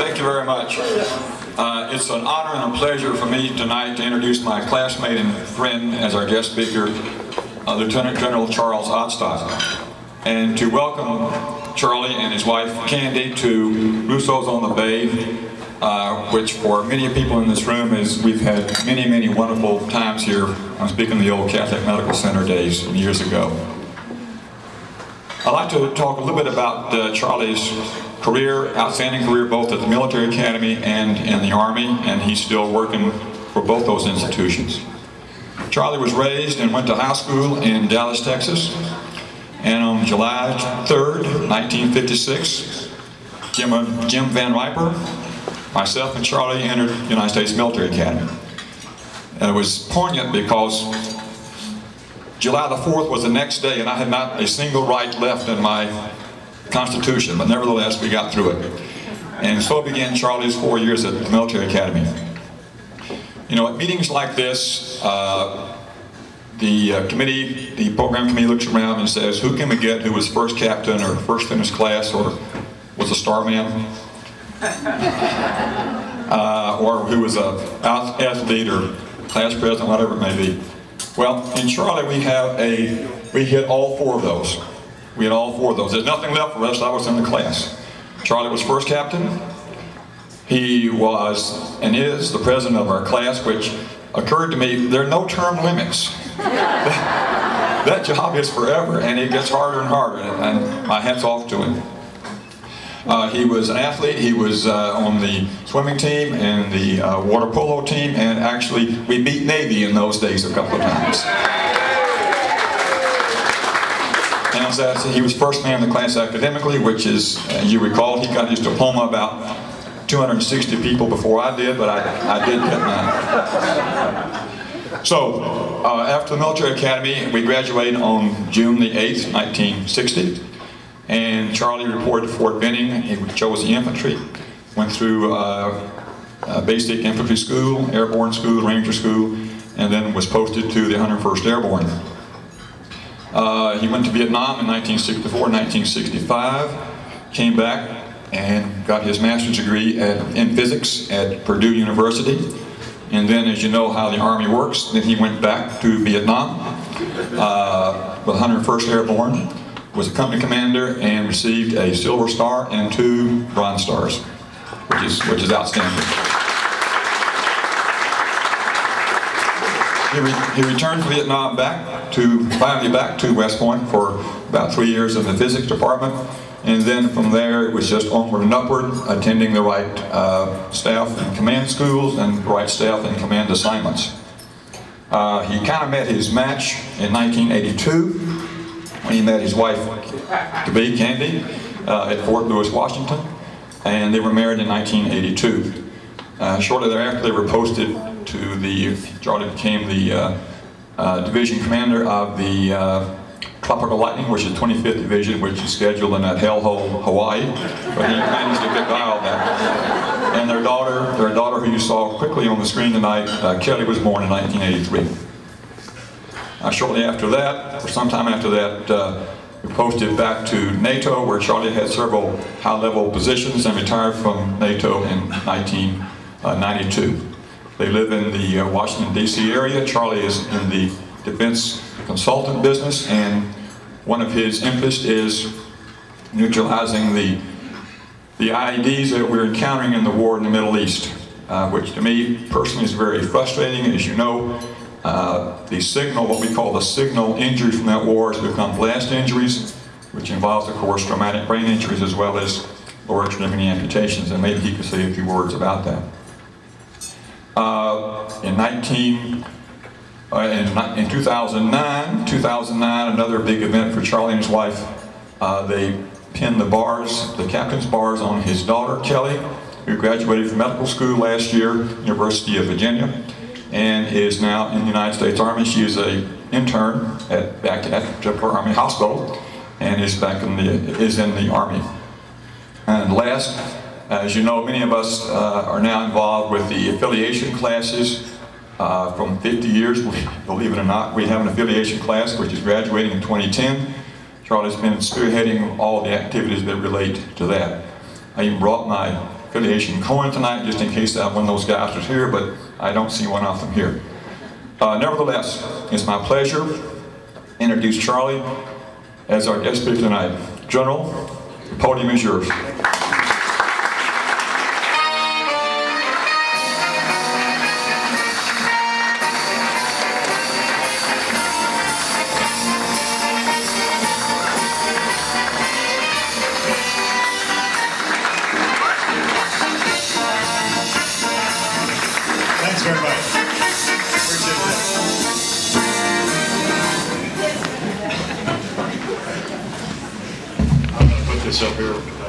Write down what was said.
Thank you very much. It's an honor and a pleasure for me tonight to introduce my classmate and friend as our guest speaker, Lieutenant General Charles Ottstock, and to welcome Charlie and his wife Candy to Russo's on the Bay, which for many people in this room is we've had many wonderful times here. I'm speaking of the old Catholic Medical Center days from years ago. I'd like to talk a little bit about Charlie's career, outstanding career both at the military academy and in the Army, and he's still working for both those institutions. Charlie was raised and went to high school in Dallas, Texas, and on July 3rd, 1956, Jim Van Riper, myself and Charlie entered the United States Military Academy. And it was poignant because July the 4th was the next day, and I had not a single right left in my Constitution, but nevertheless we got through it. And so began Charlie's 4 years at the Military Academy. You know, at meetings like this, the program committee looks around and says, who can we get who was first captain or first in his class or was a star man? Or who was an athlete or class president, whatever it may be. Well, in Charlie we hit all four of those. We had all four of those. There's nothing left for us. I was in the class. Charlie was first captain. He was and is the president of our class, which occurred to me, there are no term limits. That job is forever, and it gets harder and harder, and my hat's off to him. He was an athlete. He was on the swimming team and the water polo team, and actually we beat Navy in those days a couple of times. And he was first man in the class academically, which is, you recall, he got his diploma about 260 people before I did, but I did get mine. So, after the military academy, we graduated on June the 8th, 1960, and Charlie reported to Fort Benning. He chose the infantry, went through basic infantry school, airborne school, ranger school, and then was posted to the 101st Airborne. He went to Vietnam in 1964, 1965, came back and got his master's degree in physics at Purdue University. And then, as you know how the Army works, then he went back to Vietnam with 101st Airborne, was a company commander, and received a Silver Star and 2 Bronze Stars, which is outstanding. He returned from Vietnam finally back to West Point for about 3 years in the physics department, and then from there it was just onward and upward, attending the right staff and command schools and the right staff and command assignments. He kind of met his match in 1982 when he met his wife-to-be, Candy, at Fort Lewis, Washington, and they were married in 1982. Shortly thereafter, they were posted to Charlie became the division commander of the Tropical Lightning, which is 25th Division, which is scheduled in that hellhole, Hawaii, but he managed to get by all that. And their daughter, who you saw quickly on the screen tonight, Kelly, was born in 1983. Shortly after that, or sometime after that, we posted back to NATO, where Charlie had several high-level positions and retired from NATO in 1992. They live in the Washington, D.C. area. Charlie is in the defense consultant business, and one of his interests is neutralizing the IEDs that we're encountering in the war in the Middle East, which to me personally is very frustrating. As you know, the signal, what we call the signal injuries from that war, has become blast injuries, which involves, of course, traumatic brain injuries as well as lower extremity amputations, and maybe he could say a few words about that. In 2009, another big event for Charlie and his wife, they pinned the captain's bars on his daughter, Kelly, who graduated from medical school last year, University of Virginia, and is now in the United States Army. She is an intern back at Temple Army Hospital, and is in the Army. And last, as you know, many of us are now involved with the affiliation classes. From 50 years, believe it or not, we have an affiliation class which is graduating in 2010. Charlie's been spearheading all the activities that relate to that. I even brought my affiliation Cohen tonight, just in case one of those guys was here, but I don't see one of them here. Nevertheless, it's my pleasure to introduce Charlie as our guest speaker tonight. General, the podium is yours. Thanks very much. Appreciate that. I'm going to put this up here.